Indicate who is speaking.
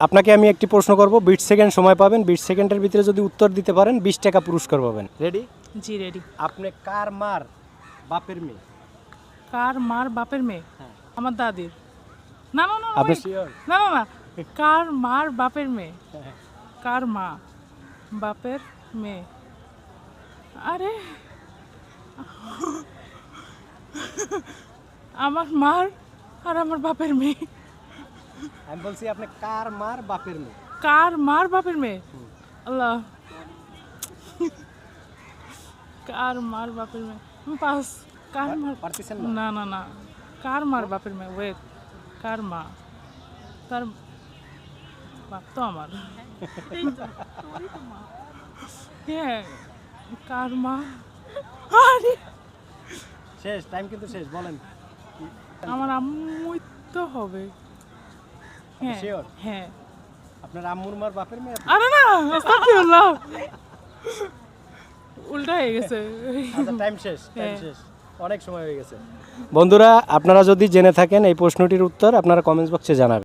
Speaker 1: আপনাকে আমি একটি প্রশ্ন করব, 20 সেকেন্ড সময় পাবেন। 20 সেকেন্ডের ভিতরে যদি উত্তর দিতে পারেন 20 টাকা পুরস্কার পাবেন। রেডি?
Speaker 2: জি রেডি।
Speaker 1: আপনি কার মার বাপের মেয়ে?
Speaker 2: কার মার বাপের মেয়ে?
Speaker 1: হ্যাঁ।
Speaker 2: আমার দাদির। না না না
Speaker 1: আপনি
Speaker 2: wait,
Speaker 1: শিওর?
Speaker 2: না না না কার মার বাপের মেয়ে? কার মা বাপের মেয়ে? আরে আমার মার আর আমার বাপের মেয়ে।
Speaker 1: আমি বলছি আপনি কার মার বাপের মেয়ে?
Speaker 2: কার মার বাপের মেয়ে? আল্লাহ, কার মার বাপের মেয়ে? পাস। কার মার?
Speaker 1: পারতেছেন
Speaker 2: না না না কার মার বাপের মেয়ে? ওয়েট, কার মা? তার বাপ তো আমার। হ্যাঁ, কার মা? আরে
Speaker 1: শেষ, টাইম কিন্তু শেষ, বলেন।
Speaker 2: আমার আম্মুই তো হবে। হ্যাঁ
Speaker 1: শিওর?
Speaker 2: হ্যাঁ।
Speaker 1: আপনার আম্মুর মার বাপের মেয়ে?
Speaker 2: আরে না, আস্তাগফিরুল্লাহ, উল্টা হয়ে গেছে।
Speaker 1: আচ্ছা, টাইম শেষ, টাইম
Speaker 2: হ্যাঁ।
Speaker 1: শেষ, অনেক সময় হয়ে গেছে। বন্ধুরা, আপনারা যদি জেনে থাকেন এই প্রশ্নটির উত্তর আপনারা কমেন্টস বক্সে জানাবেন।